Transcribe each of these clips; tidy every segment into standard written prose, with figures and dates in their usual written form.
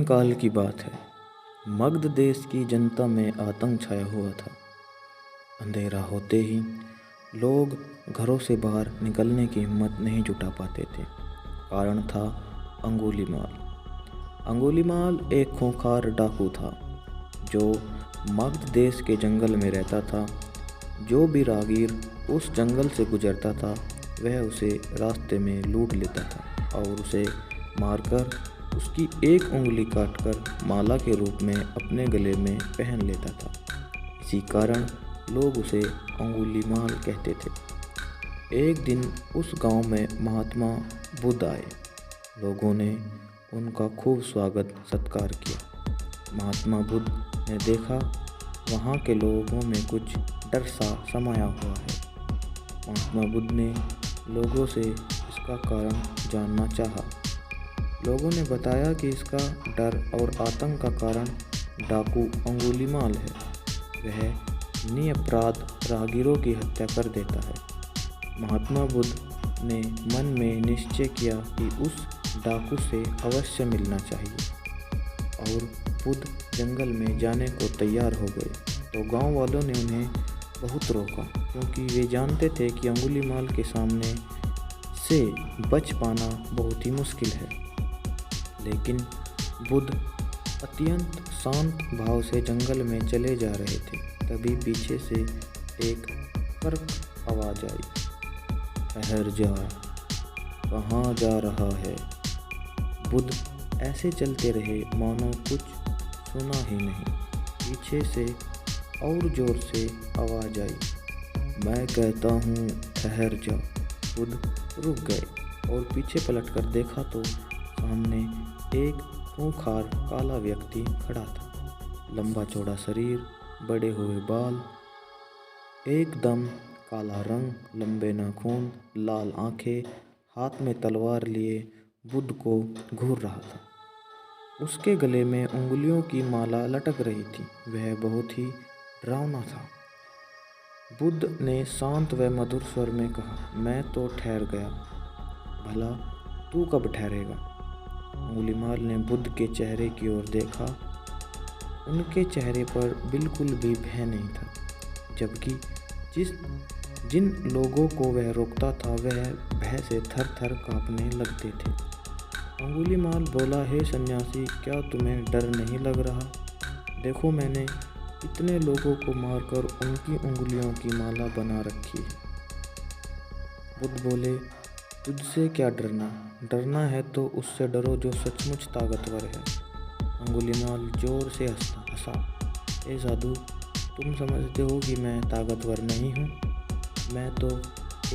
काल की बात है। मगध देश की जनता में आतंक छाया हुआ था। अंधेरा होते ही लोग घरों से बाहर निकलने की हिम्मत नहीं जुटा पाते थे। कारण था अंगुलीमाल। अंगुलीमाल एक खूंखार डाकू था जो मगध देश के जंगल में रहता था। जो भी राहगीर उस जंगल से गुजरता था वह उसे रास्ते में लूट लेता था और उसे मारकर उसकी एक उंगली काटकर माला के रूप में अपने गले में पहन लेता था। इसी कारण लोग उसे अंगुलीमाल कहते थे। एक दिन उस गांव में महात्मा बुद्ध आए। लोगों ने उनका खूब स्वागत सत्कार किया। महात्मा बुद्ध ने देखा वहाँ के लोगों में कुछ डर सा समाया हुआ है। महात्मा बुद्ध ने लोगों से इसका कारण जानना चाहा। लोगों ने बताया कि इसका डर और आतंक का कारण डाकू अंगुलीमाल है। वह निरपराध राहगीरों की हत्या कर देता है। महात्मा बुद्ध ने मन में निश्चय किया कि उस डाकू से अवश्य मिलना चाहिए और बुद्ध जंगल में जाने को तैयार हो गए। तो गांव वालों ने उन्हें बहुत रोका क्योंकि वे जानते थे कि अंगुलीमाल के सामने से बच पाना बहुत ही मुश्किल है। लेकिन बुद्ध अत्यंत शांत भाव से जंगल में चले जा रहे थे। तभी पीछे से एक कर्क आवाज आई, ठहर जा, कहाँ जा रहा है। बुद्ध ऐसे चलते रहे मानो कुछ सुना ही नहीं। पीछे से और जोर से आवाज आई, मैं कहता हूँ ठहर जा। बुद्ध रुक गए और पीछे पलटकर देखा तो सामने एक खूंखार काला व्यक्ति खड़ा था। लंबा चौड़ा शरीर, बड़े हुए बाल, एकदम काला रंग, लंबे नाखून, लाल आंखें, हाथ में तलवार लिए बुद्ध को घूर रहा था। उसके गले में उंगलियों की माला लटक रही थी। वह बहुत ही डरावना था। बुद्ध ने शांत व मधुर स्वर में कहा, मैं तो ठहर गया, भला तू कब ठहरेगा। अंगुलीमाल ने बुद्ध के चेहरे की ओर देखा। उनके चेहरे पर बिल्कुल भी भय नहीं था, जबकि जिन लोगों को वह रोकता था वह भय से थर थर कांपने लगते थे। अंगुलीमाल बोला, हे सन्यासी, क्या तुम्हें डर नहीं लग रहा? देखो, मैंने इतने लोगों को मारकर उनकी उंगलियों की माला बना रखी है। बुद्ध बोले, तुझसे क्या डरना? डरना है तो उससे डरो जो सचमुच ताकतवर है। अंगुलीमाल जोर से हंसा, ए साधु, तुम समझते हो कि मैं ताकतवर नहीं हूँ? मैं तो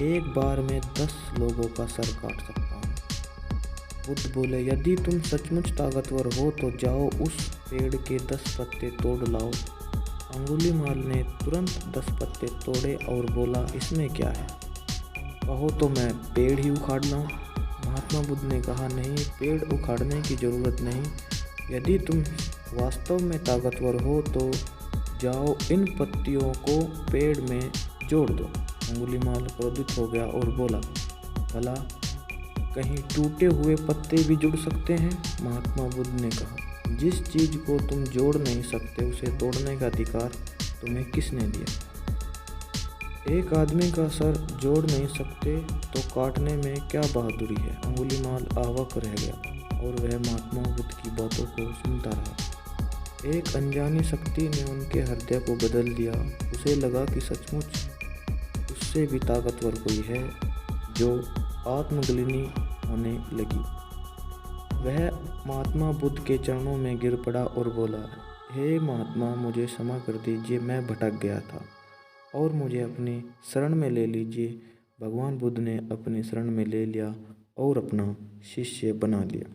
एक बार में 10 लोगों का सर काट सकता हूँ। बुद्ध बोले, यदि तुम सचमुच ताकतवर हो तो जाओ उस पेड़ के 10 पत्ते तोड़ लाओ। अंगुलीमाल ने तुरंत 10 पत्ते तोड़े और बोला, इसमें क्या है? कहो तो मैं पेड़ ही उखाड़ लाऊं। महात्मा बुद्ध ने कहा, नहीं, पेड़ उखाड़ने की ज़रूरत नहीं। यदि तुम वास्तव में ताकतवर हो तो जाओ इन पत्तियों को पेड़ में जोड़ दो। अंगुलीमाल क्रोधित हो गया और बोला, भला कहीं टूटे हुए पत्ते भी जुड़ सकते हैं? महात्मा बुद्ध ने कहा, जिस चीज़ को तुम जोड़ नहीं सकते उसे तोड़ने का अधिकार तुम्हें किसने दिया? एक आदमी का सर जोड़ नहीं सकते तो काटने में क्या बहादुरी है। अंगुलीमाल अवाक रह गया और वह महात्मा बुद्ध की बातों को सुनता रहा। एक अनजानी शक्ति ने उनके हृदय को बदल दिया। उसे लगा कि सचमुच उससे भी ताकतवर कोई है, जो आत्मग्लानि होने लगी। वह महात्मा बुद्ध के चरणों में गिर पड़ा और बोला, हे महात्मा, मुझे क्षमा कर दीजिए, मैं भटक गया था और मुझे अपनी शरण में ले लीजिए। भगवान बुद्ध ने अपनी शरण में ले लिया और अपना शिष्य बना लिया।